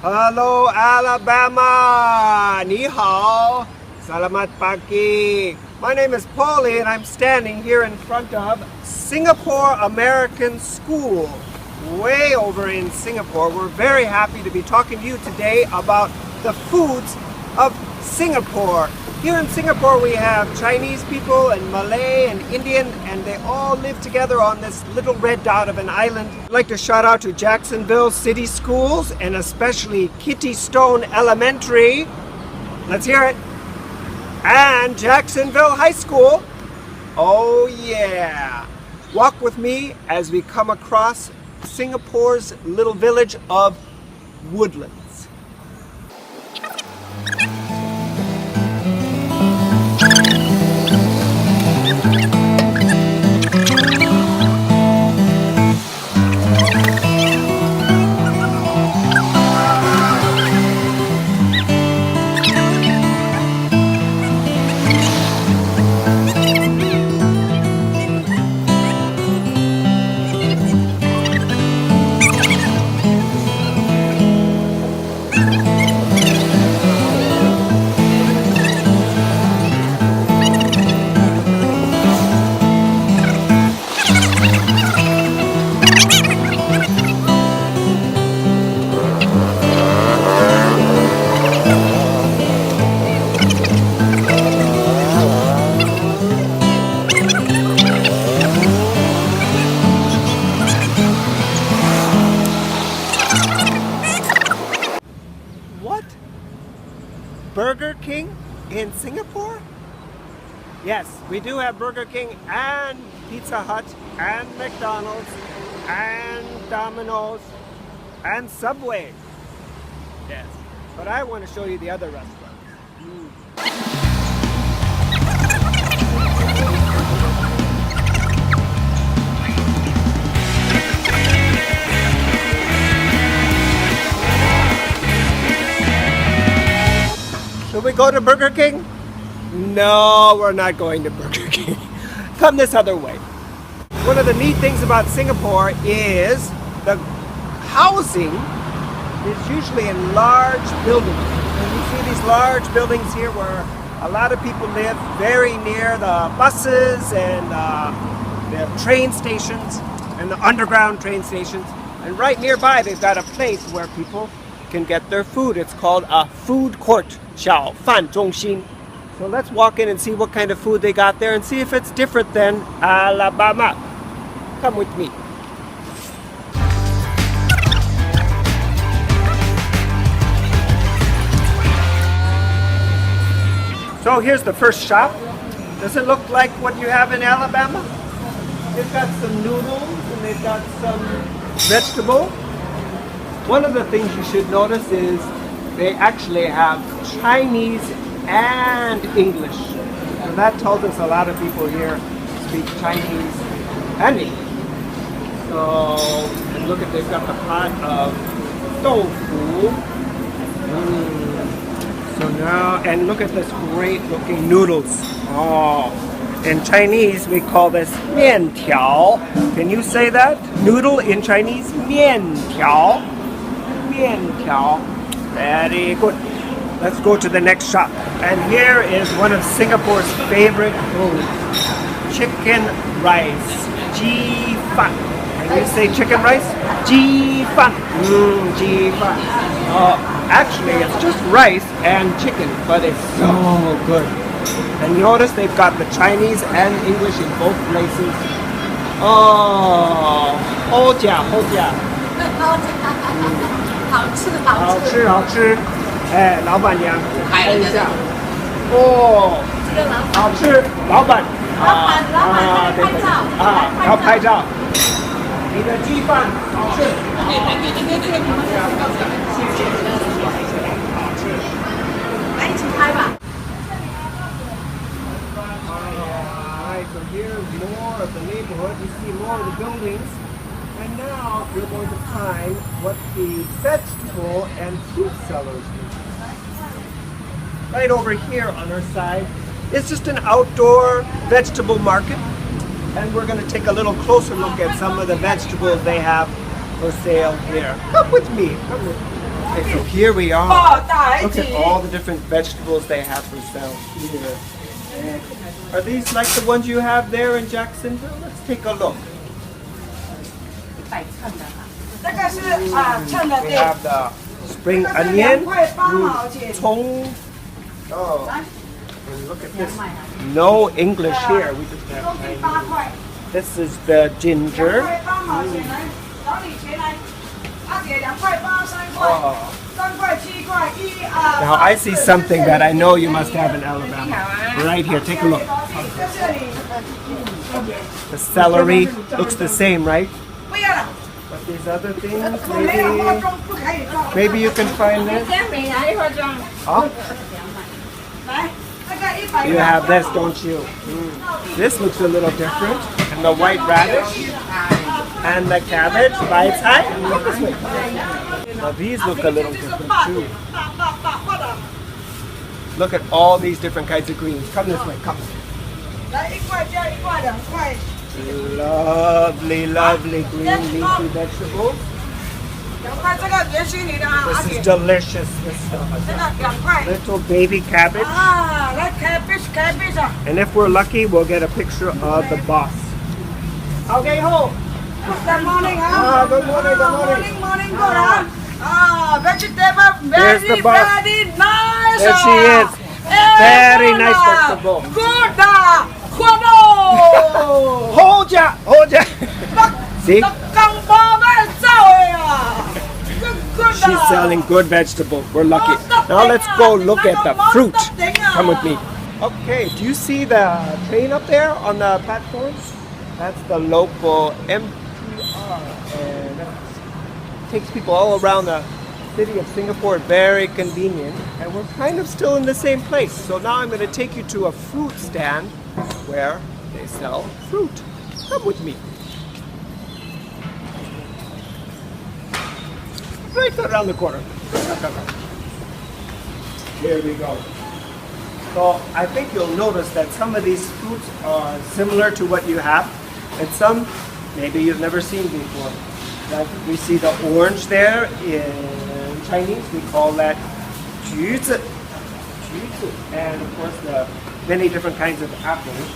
Hello, Alabama! Ni hao. Salamat pagi. My name is Paulie and I'm standing here in front of Singapore American School. Way over in Singapore. We're very happy to be talking to you today about the foods of Singapore. Here in Singapore we have Chinese people and Malay and Indian, and they all live together on this little red dot of an island. I'd like to shout out to Jacksonville City Schools and especially Kitty Stone Elementary. Let's hear it. And Jacksonville High School. Oh yeah. Walk with me as we come across Singapore's little village of Woodlands. What? Burger King in Singapore? Yes, we do have Burger King and Pizza Hut and McDonald's and Domino's and Subway. Yes, but I want to show you the other restaurants. Should we go to Burger King? No, we're not going to Burger King. Come this other way. One of the neat things about Singapore is the housing is usually in large buildings. And you see these large buildings here where a lot of people live very near the buses and the train stations and the underground train stations. And right nearby they've got a place where people can get their food. It's called a food court, 小贩中心. So let's walk in and see what kind of food they got there and see if it's different than Alabama. Come with me. So here's the first shop. Does it look like what you have in Alabama? They've got some noodles and they've got some vegetable. One of the things you should notice is they actually have Chinese and English. So that tells us a lot of people here speak Chinese and English. So, and look at, they've got the pot of tofu. So now, and look at this great looking noodles. Oh, in Chinese we call this 面条. Can you say that? Noodle in Chinese? 面条. 面条. Very good. Let's go to the next shop. And here is one of Singapore's favorite foods. Chicken rice. Ji fan. Can you say chicken rice? Ji fan. Ji fan. Actually, it's just rice and chicken, but it's so good. And notice they've got the Chinese and English in both places. Oh, 好家好家。好吃，好吃好吃，哎，老板娘拍一下，哦，这个老板，好吃，老板，老板对拍照，啊，要拍照，你的鸡饭好吃，谢谢，好吃，来一起拍吧。Alright, so here's more of the neighborhood. You see more of the buildings. And now you're going to find what the vegetable and fruit sellers do. Right over here on our side is just an outdoor vegetable market. And we're going to take a little closer look at some of the vegetables they have for sale here. Come with me. Come with me. Okay, so here we are. 大 Look 字 at all the different vegetables they have for sale here. And are these like the ones you have there in Jacksonville? Let's take a look. 这个是称的 We 店， have the spring 这个是 onion, 2块8毛钱， tong. Oh, and look at this. No English here. We just 中 have 间 Chinese. 8块， This is the 2 ginger. 块8毛钱来，找你钱来，阿姐2块8 3块 Oh. 3块7块1 2。 Now I see something that I know you must have in Alabama. Right here, take a look. 在这里， The celery looks the same, right? 不要了， But these other things, 没有化 maybe 妆不可以放。 maybe you can find this. 美来化妆， Huh? 来，这个100 You have this, don't you? This looks a little different. And the white radish and the cabbage by its height. Look this way. Now these look a little different too. 大的， Look at all these different kinds of greens. Come this way, come. 来1块加1块2块， Lovely, lovely green leafy vegetables. 2块这个也许你的啊，阿 This 姐 is，delicious. This 这个2块。 little baby cabbage. 啊，来 cabbage 啊， And if we're lucky, we'll get a picture of the boss. Okay, home. Good morning 啊 Good morning, good morning. morning good 啊，啊 vegetable There's the very boss. very nice There she is. Very nice vegetable. Good 啊，活动， Hold ya, hold ya. See? 刚包卖走的呀，good She's selling good vegetables. We're lucky. Now let's go look at the fruit. Come with me. Okay, do you see the train up there on the platforms? That's the local MTR. And that takes people all around the city of Singapore. Very convenient. And we're kind of still in the same place. So now I'm going to take you to a fruit stand where they sell fruit. Come with me. Right around the corner. Here we go. So I think you'll notice that some of these fruits are similar to what you have, and some maybe you've never seen before. Like we see the orange there in Chinese, we call that 橘子. And of course the many different kinds of apples.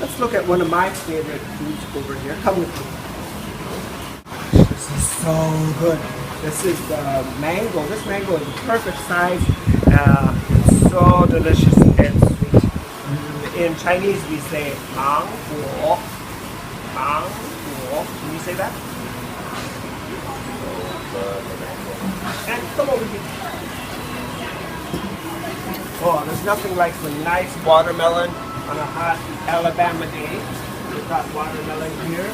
Let's look at one of my favorite fruits over here. Come with me. This is so good. This is the mango. This mango is the perfect size. It's so delicious and sweet. In Chinese, we say 芒果. Can you say that? And come over here. Oh, there's nothing like some nice watermelon on a hot Alabama day. We've got watermelon here.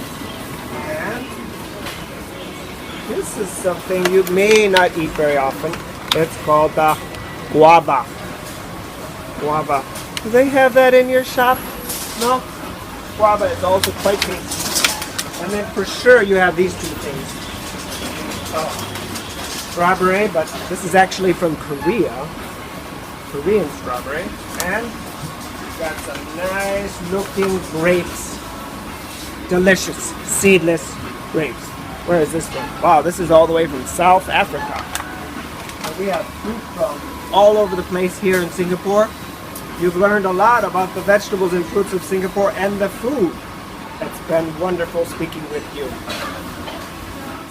And this is something you may not eat very often. It's called the guava. Guava. Do they have that in your shop? No? Guava is also quite tasty. And then for sure you have these two things. Strawberry, but this is actually from Korea. Korean strawberry. And we've got some nice looking grapes. Delicious, seedless grapes. Where is this from? Wow, this is all the way from South Africa. And we have fruit from all over the place here in Singapore. You've learned a lot about the vegetables and fruits of Singapore and the food. It's been wonderful speaking with you.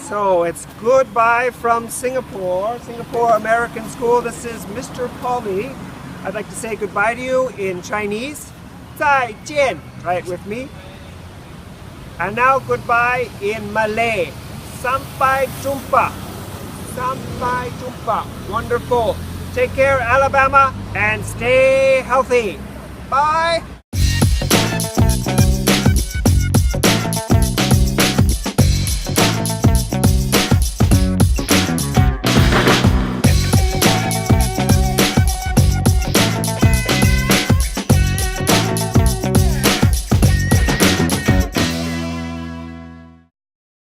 So it's goodbye from Singapore, Singapore American School. This is Mr. Pauly. I'd like to say goodbye to you in Chinese. 再见, right with me. And now goodbye in Malay. Sampai jumpa. Sampai jumpa. Wonderful. Take care, Alabama, and stay healthy. Bye.